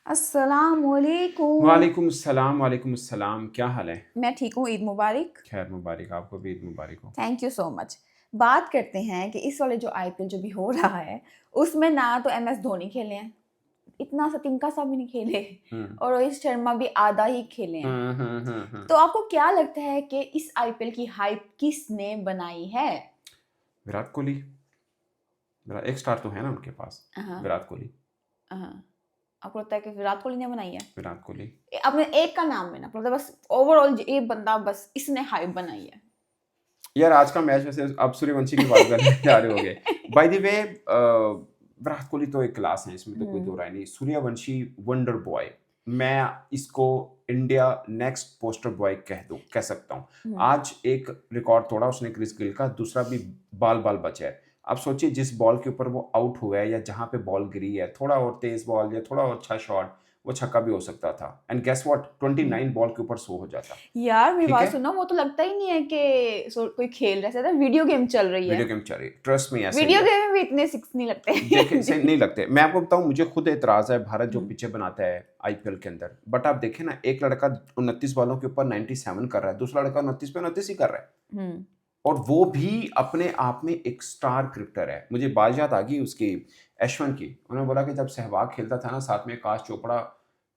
अस्सलामुअलैकुम। वालेकुम अस्सलाम, क्या हाल है? मैं ठीक हूँ, ईद मुबारक। खैर मुबारक, आपको भी ईद मुबारक हो। Thank you so much. बात करते हैं कि इस वाले जो आईपीएल जो भी हो रहा है, उसमें ना तो एमएस धोनी खेले हैं, इतना सा तिनका सा भी नहीं खेले हुँ। और रोहित शर्मा भी आधा ही खेले हैं। हुँ। तो आपको क्या लगता है कि इस आईपीएल की हाइप किसने बनाई है? विराट कोहली, मेरा एक स्टार तो है ना उनके पास, हाँ, विराट कोहली। हाँ। आपको लगता है कि विराट कोहली ने बनाई है? विराट कोहली। आपने एक का नाम लेना, मतलब बस ओवरऑल ये बंदा बस इसने हाइप बनाई है। यार आज का मैच वैसे आप सूर्यवंशी की बात करने जा रहे होगे। By the way Virat Kohli तो एक क्लास है, इसमें तो कोई दो राय नहीं। सूर्यवंशी वंडर बॉय, मैं इसको इंडिया नेक्स्ट पोस्टर बॉय कह सकता हूँ। आज एक रिकॉर्ड तोड़ा उसने क्रिस गेल का, दूसरा भी बाल बाल बचा है। अब सोचिए जिस बॉल के ऊपर वो आउट हुआ है या जहां पे बॉल गिरी है, थोड़ा और तेज बॉल या थोड़ा और अच्छा शॉट, वो छक्का भी हो सकता था। एंड गेस व्हाट, 29 बॉल के ऊपर 100 हो जाता। यार मेरी ठीक बात है, सुनो, वो तो लगता ही नहीं है कि कोई खेल रहा है, वीडियो गेम चल रही है। वीडियो गेम चल रही है, ट्रस्ट में ऐसा ही वीडियो है। गेम में भी इतने सिक्स नहीं देखे सही लगते। नहीं लगते। मैं आपको बताऊं, मुझे खुद एतराज है भारत जो पिचें बनाता है आईपीएल के अंदर। बट आप देखें ना, एक लड़का 29 बॉलों के ऊपर 97 कर रहा है, दूसरा लड़का 29 पे 29 ही कर रहा है, और वो भी अपने आप में एक स्टार क्रिकेटर है। मुझे बात याद आ गई उसकी, अश्विन की। उन्होंने बोला कि जब सहवाग खेलता था ना साथ में, आकाश चोपड़ा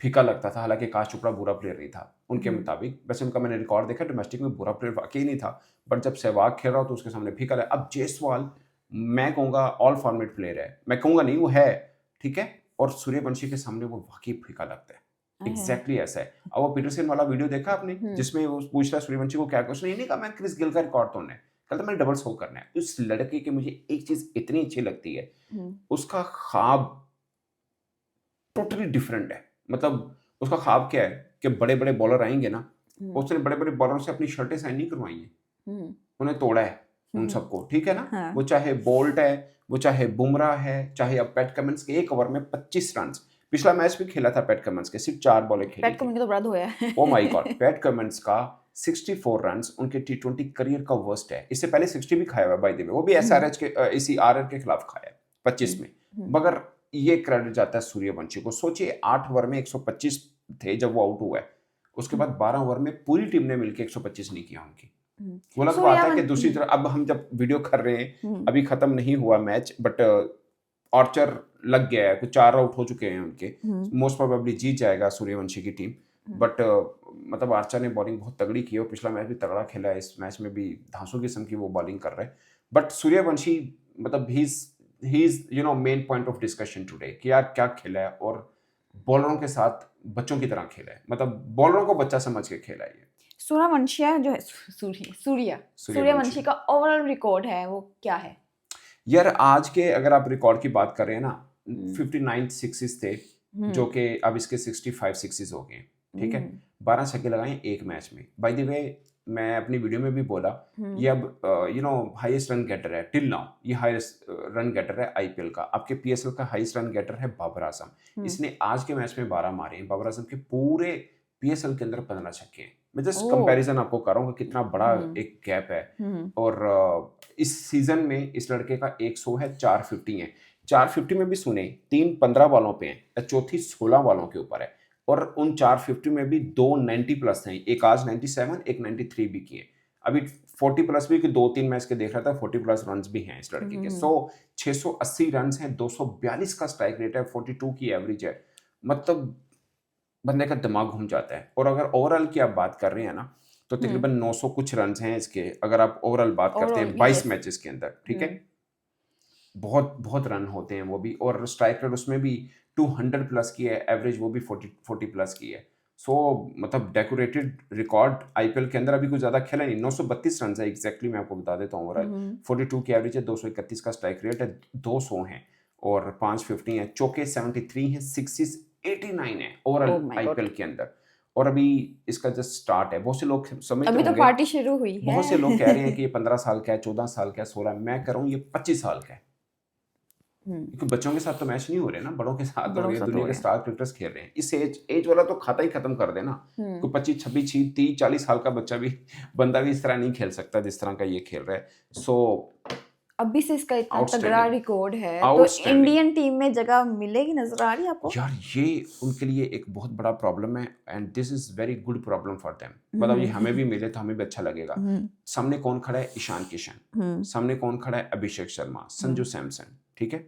फीका लगता था। हालांकि आकाश चोपड़ा बुरा प्लेयर नहीं था उनके मुताबिक, वैसे उनका मैंने रिकॉर्ड देखा, डोमेस्टिक में बुरा प्लेयर वाकई नहीं था, बट जब सहवाग खेल रहा हो तो उसके सामने फीका लगा। अब जायसवाल, मैं कहूँगा ऑल फॉर्मेट प्लेयर है, मैं कहूँगा नहीं, वो है, ठीक है, और सूर्यवंशी के सामने वो वाकई फीका लगता है। एग्जैक्टली ऐसा है। अब वो पीटरसन वाला वीडियो देखा आपने, जिसमें वो पूछ रहा है सूर्यवंशी को क्या, उसने ये नहीं कहा मैं क्रिस गेल का रिकॉर्ड तोड़ना है, कल तो मैंने डबल 100 करना है। उस लड़के की मुझे एक चीज इतनी अच्छी लगती है, उसका ख्वाब टोटली डिफरेंट है। मतलब उसका ख्वाब क्या है कि बड़े बड़े बॉलर आएंगे ना, उसने बड़े बड़े बॉलरों से अपनी शर्टें साइन नहीं करवाई हैं, उन्हें तोड़ा है उन सबको, ठीक है ना। हाँ। वो चाहे बोल्ट है, वो चाहे बुमराह है, चाहे अब पैट कमिंस के एक ओवर में 25 रन। पिछला मैच भी खेला था पैट कमिंस के, सिर्फ 4 बॉलें खेली पेट थी। कमिंस तो बड़ा धोया है। Oh my God, PAT Cummins का 64 रन्स उनके टी20 करियर का वर्स्ट है। इससे पहले 60 भी खाया हुआ बाय द वे, वो भी एसआरएच के इसी आरआर के खिलाफ खाया 25 में। मगर ये क्रेडिट जाता है सूर्यवंशी को। सोचिए 8 ओवर में 125 थे जब वो आउट हुआ है, उसके बाद 12 ओवर में पूरी टीम ने मिलकर 125 नहीं किया उनकी। बोला तो बात है कि दूसरी तरफ अब हम जब वीडियो कर रहे हैं, अभी खत्म नहीं हुआ मैच, बट ऑर्चर लग गया है, कुछ 4 आउट हो चुके हैं उनके, मोस्ट प्रोबेबली जीत जाएगा सूर्यवंशी की टीम। बट मतलब आर्चर ने बॉलिंग बहुत तगड़ी की है, और पिछला मैच भी तगड़ा खेला है, इस मैच में भी धांसू किस्म की वो बॉलिंग कर रहे हैं। बट सूर्यवंशी, मतलब he is main point of discussion today कि यार क्या खेला है, और बॉलरों के साथ बच्चों की तरह खेला है, मतलब बॉलरों को बच्चा समझ के खेला है ये सूर्यवंशिया जो है, सूर्यवंशी का ओवरऑल रिकॉर्ड है वो क्या है? यार आज के अगर आप रिकॉर्ड की बात कर रहे हैं ना, 59 सिक्सेस थे, जो कि अब इसके 65 सिक्सेस हो गए, ठीक है। 12 छक्के लगाए एक मैच में। बाय द वे, मैं अपनी वीडियो में भी बोला, ये अब हाईएस्ट रन गेटर है टिल नाउ, ये हाईएस्ट रन गेटर है आईपीएल का। आपके पीएसएल का हाईएस्ट रन गेटर है बाबर आजम, इसने आज के मैच में 12 मारे हैं। बाबर आजम के पूरे पीएसएल के अंदर 15 छक्के हैं। मैं जस्ट कंपैरिजन आपको कर रहा हूँ कि कितना बड़ा एक गैप है। और इस सीजन में इस लड़के का 100 है, 450 है। 450 में भी सुने 3 15 बॉलों पे हैं, चौथी 16 बॉलों के ऊपर है, और उन 450 में भी 2 90 प्लस हैं, एक आज 97, एक 93 भी किए। अभी 40 प्लस भी, कि 2-3 मैच के देख रहा था, 40 प्लस रन भी हैं इस लड़के के। 680 रन हैं, 242 का स्ट्राइक रेट है, 42 की एवरेज है। मतलब बंदे का दिमाग घूम जाता है। और अगर ओवरऑल की आप बात कर रहे हैं ना, तो तकरीबन 900 कुछ रन हैं इसके, अगर आप ओवरऑल बात करते हैं 22 मैचेस के अंदर, ठीक है। बहुत बहुत रन होते हैं वो भी, और स्ट्राइक रेट उसमें भी 200 प्लस की है, एवरेज वो भी 40 प्लस की है। सो मतलब डेकोरेटेड रिकॉर्ड आईपीएल के अंदर। अभी कुछ ज़्यादा खेला नहीं, 932 रन है एग्जैक्टली, मैं आपको बता देता हूँ ओवरऑल। 42 की एवरेज है, 231 का स्ट्राइक रेट है, 200 है, और 550 है, चौके 73 है, सिक्सिस 89 है ओवरऑल आईपीएल के अंदर। और अभी इसका जस्ट स्टार्ट है। बहुत से लोग समझते अभी तो होंगे, पार्टी शुरू हुई है। बहुत से लोग कह रहे हैं कि ये 15 साल का है, 14 साल का है, 16, मैं कह रहा हूँ ये 25 साल का है। क्योंकि बच्चों के साथ तो मैच नहीं हो रहे ना, बड़ों के साथ हो रहे हैं, दुनिया के स्टार क्रिकेटर्स खेल रहे हैं। इस एज वाला तो खाता ही खत्म कर देना। कोई 25 26 30 40 साल का बच्चा भी, बंदा भी इस तरह नहीं खेल सकता जिस तरह का ये खेल रहा है। सो अभी से इसका इतना Outstanding. तगड़ा रिकॉर्ड है, तो Outstanding. इंडियन टीम में जगह मिलेगी, नजर आ रही है आपको? यार ये उनके लिए एक बहुत बड़ा प्रॉब्लम है and this is very good problem for them. मतलब ये हमें भी मिले तो हमें भी अच्छा लगेगा। सामने कौन खड़ा है? ईशान किशन, सामने कौन खड़ा है? अभिषेक शर्मा, संजू सैमसन, ठीक है।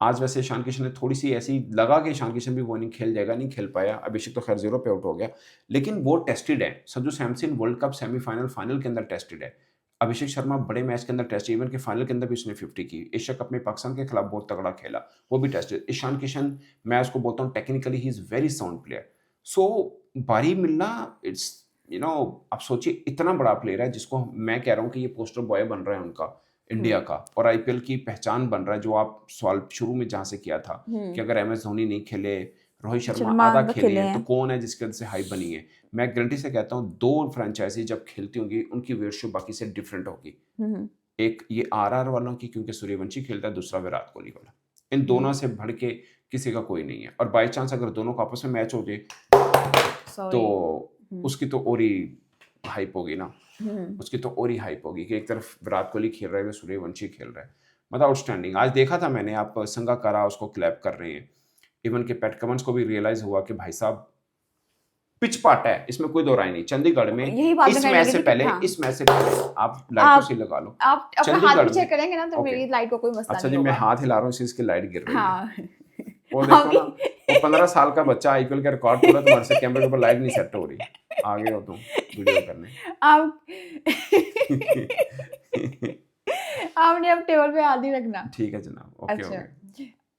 आज वैसे ईशान किशन ने थोड़ी सी ऐसी लगा कि ईशान किशन भी वो नहीं खेल जाएगा, नहीं खेल पाया। अभिषेक तो खैर 0 पे आउट हो गया, लेकिन वो टेस्टेड है। Sanju Samson world cup semifinal final के अंदर टेस्टेड है। अभिषेक शर्मा बड़े मैच के अंदर टेस्ट, इवन के फाइनल के अंदर भी उसने 50 की। एशिया कप में पाकिस्तान के खिलाफ बहुत तगड़ा खेला, वो भी टेस्टेड। ईशान किशन मैं उसको बोलता हूँ technically he is very sound player. So बारी मिलना, इट्स आप सोचिए इतना बड़ा प्लेयर है जिसको मैं कह रहा हूँ कि ये पोस्टर बॉय बन रहा है उनका इंडिया का, और आईपीएल की पहचान बन रहा है। जो आप सवाल शुरू में जहाँ से किया था कि अगर एमएस धोनी नहीं खेले, रोहित शर्मा आधा खेले तो कौन है जिसके वजह से हाइप बनी है। मैं गारंटी से कहता हूँ 2 फ्रेंचाइजी जब खेलती होंगी उनकी व्यूअरशिप बाकी से डिफरेंट होगी। एक ये आरआर वालों की क्योंकि सूर्यवंशी खेलता है, दूसरा विराट कोहली वाला। इन दोनों से बढ़ के किसी का कोई नहीं है। और बाई चांस अगर दोनों का आपस में मैच हो जाए तो उसकी तो और ही हाइप होगी ना, उसकी तो और ही हाइप होगी कि एक तरफ विराट कोहली खेल रहा है, सूर्यवंशी खेल रहा है। मतलब आउटस्टैंडिंग। आज देखा था मैंने, आप संगाकारा उसको क्लैप कर रहे हैं, इवन के पैट कमिंस को भी रियलाइज हुआ कि भाई साहब पिच पाट है, इसमें कोई दो राय नहीं। चंडीगढ़ में इस मैच से पहले आप लाइट से लगा लो, आप अपना हाथ पीछे करेंगे ना तो मेरी लाइट को कोई मसला नहीं होगा। अच्छा जी, मैं हाथ हिला रहा हूँ इसकी लाइट गिर रही है। वो देखो ना, वो 15 साल का बच्चा आईपीएल का रिकॉर्ड तोड़ा, तुम्हारे से कैमरे के ऊपर लाइट नहीं सेट हो रही। आगे हो तुम वीडियो करने। आपने अब टेबल पे हाथ ही रखना। ठीक है जनाब, ओके हो गया।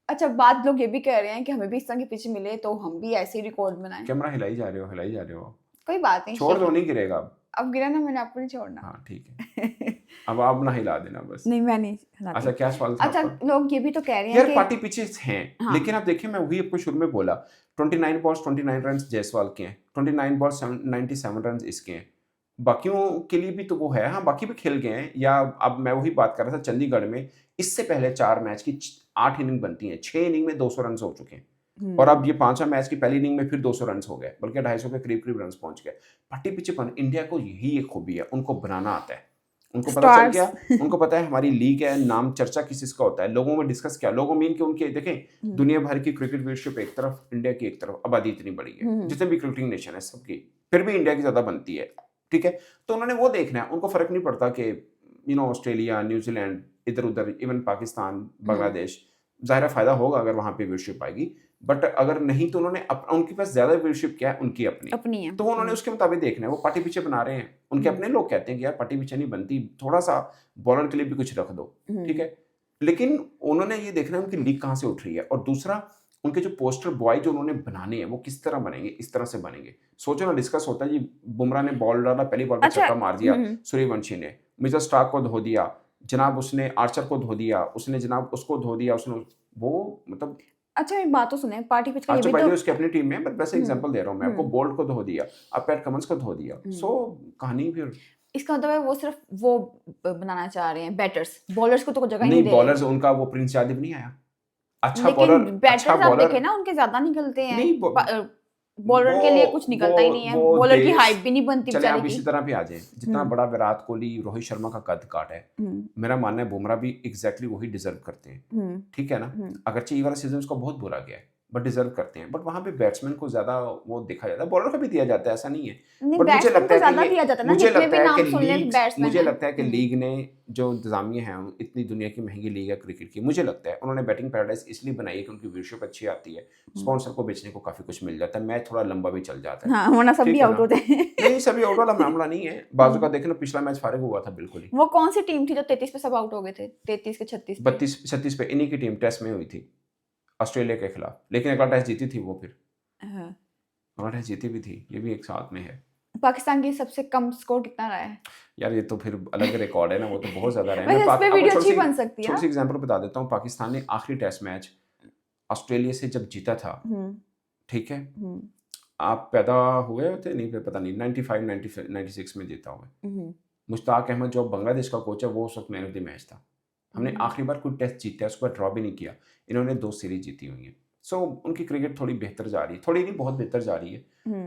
अच्छा, बात लोग ये भी कह रहे हैं कि हमें भी इस तरह की पिच मिले तो हम भी ऐसे ही रिकॉर्ड बनाएं। कैमरा हिलाई जा रहे हो। कोई बात नहीं, छोड़ दो, नहीं गिरेगा अब गिरा ना, मैंने आपको नहीं छोड़ना। हाँ ठीक है। अब आप ना हिला देना बस। नहीं मैं नहीं हिलाती। अच्छा क्या सवाल था? अच्छा लोग ये भी तो कह रहे हैं यार कि पार्टी पिचेस हैं, हाँ। लेकिन आप देखिए, मैं वही आपको शुरू में बोला 29 बॉल्स 29 रन जायसवाल के हैं, 29 बॉल्स 97 रन इसके हैं। बाकियों के लिए भी तो वो है, हाँ बाकी भी खेल गए हैं। या अब मैं वही बात कर रहा था, चंडीगढ़ में इससे पहले 4 मैच की 8 इनिंग बनती हैं, 6 इनिंग में 200 रन हो चुके हैं, और अब ये 5वां मैच की पहली इनिंग में फिर 200 रन हो गए, बल्कि 250 के करीब रन पहुंच गए। पट्टी पिचे पर इंडिया को यही एक खूबी है, उनको बनाना आता है। उनको पता चल गया, उनको पता है हमारी लीग है, नाम चर्चा किस का होता है, लोगों में डिस्कस क्या, लोगों में इनके उनके देखें दुनिया भर की क्रिकेट व्यूअरशिप एक तरफ, इंडिया की एक तरफ, आबादी इतनी बड़ी है, जितने भी क्रिकेटिंग नेशन है सबकी, फिर भी इंडिया की ज्यादा बनती है, ठीक है। तो उन्होंने वो देखना है, उनको फर्क नहीं पड़ता कि ऑस्ट्रेलिया, न्यूजीलैंड, इधर उधर, इवन पाकिस्तान, बांग्लादेश, जाहिर फायदा होगा अगर वहां पे व्यूअरशिप आएगी, बट अगर नहीं तो उन्होंने उनके पास ज्यादा व्यूअरशिप क्या है, उनकी अपनी है, तो उन्होंने उसके मुताबिक देखना है। वो पार्टी पीछे बना रहे हैं, उनके अपने लोग कहते हैं कि यार पार्टी पीछे नहीं बनती, थोड़ा सा बॉलर के लिए भी कुछ रख दो, ठीक है। लेकिन उन्होंने ये देखना है उनकी लीग कहाँ से उठ रही है, और दूसरा उनके जो पोस्टर बॉय जो उन्होंने बनाने हैं वो किस तरह बनेंगे, इस तरह से बनेंगे। सोचो ना, डिस्कस होता है जी, बुमराह ने बॉल डाला, पहली बॉल पे छक्का मार दिया, सूर्यवंशी ने मिचेल स्टार्क को धो दिया जनाब, उसने आर्चर को धो दिया, उसने जनाब उसको धो दिया, उसने वो मतलब। अच्छा एक बात तो सुने, पार्टी पिच का ये भी तो उसकी अपनी टीम में, बट वैसे एग्जांपल दे रहा हूं मैं आपको, बोल्ट को धो दिया, अब पैट कमिंस को धो दिया, सो कहानी फिर इसका मतलब है वो सिर्फ वो बनाना चाह रहे हैं बैटर्स, बॉलर्स को तो जगह ही नहीं दे। बॉलर्स उनका वो प्रिंस यादव नहीं आया, अच्छा बॉलर, अच्छा बॉलर देखे ना, उनके ज्यादा निकलते हैं, बॉलर के लिए कुछ निकलता ही नहीं है, बॉलर की हाइप भी नहीं बनती बेचारे की। चलिए आप इसी तरह पे आ जाए, जितना बड़ा विराट कोहली, रोहित शर्मा का कद काट है, मेरा मानना है बुमराह भी एग्जैक्टली वही डिजर्व करते हैं, ठीक है ना। अगरचे ये वाला सीजन उसको बहुत बुरा गया है, बट डिजर्व करते हैं, बट वहां पे बैट्समैन को ज्यादा वो देखा जाता है, बॉलर को भी दिया जाता है, ऐसा नहीं है, बट मुझे लगता है कि लीग ने जो इंतजामिया है, इतनी दुनिया की महंगी लीग है क्रिकेट की, मुझे लगता है उन्होंने बैटिंग पैराडाइज इसलिए बनाई है कि उनकी व्यूअरशिप अच्छी आती है, स्पॉन्सर को बेचने को काफी कुछ मिल जाता है, मैच थोड़ा लंबा भी चल जाता है। हाँ, वरना सभी आउट होते हैं। नहीं, सभी आउट वाला मामला नहीं है, बाजू का देखना, पिछला मैच फारिग हुआ था बिल्कुल ही। वो कौन सी टीम थी जो 33 पे सब आउट हो गए थे, 33 के 36 36 पे, इन्हीं की टीम टेस्ट में हुई थी ऑस्ट्रेलिया के खिलाफ, लेकिन अगला टेस्ट जीती थी वो, फिर अगला टेस्ट जीती भी थी, ये भी एक साथ में है। पाकिस्तान की सबसे कम स्कोर कितना रहा है? यार ये तो फिर अलग रिकॉर्ड है ना, वो तो बहुत ज्यादा रहा है। मैं इस पे वीडियो अच्छी बन सकती है। छोटी सी एग्जांपल बता देता हूँ, पाकिस्तान ने आखिरी टेस्ट मैच ऑस्ट्रेलिया से जब जीता था, ठीक है, आप पैदा हुए थे नहीं, पता नहीं, 95 96 में जीता हुआ। मुश्ताक अहमद जो बांग्लादेश का कोच है, वो उस वक्त मैन ऑफ द मैच था। हमने आखिरी बार कोई टेस्ट जीता है, उसको ड्रॉ भी नहीं किया, इन्होंने 2 सीरीज जीती हुई हैं। सो उनकी क्रिकेट थोड़ी बेहतर जा रही है, थोड़ी नहीं बहुत बेहतर जा रही है,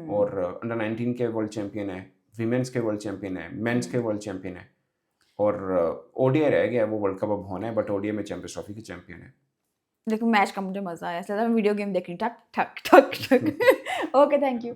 और अंडर 19 के वर्ल्ड चैंपियन है, विमेंस के वर्ल्ड चैंपियन है, मेंस के वर्ल्ड चैंपियन है। और ओडीआई रह गया, वो वर्ल्ड कप अब होना है, बट ओडीआई में चैंपियंस ट्रॉफी की चैंपियन है। लेकिन मैच का मुझे मज़ा आया, ऐसा लगा मैं वीडियो गेम देख रही हूँ, ठक ठक ठक ठक। Okay, thank you.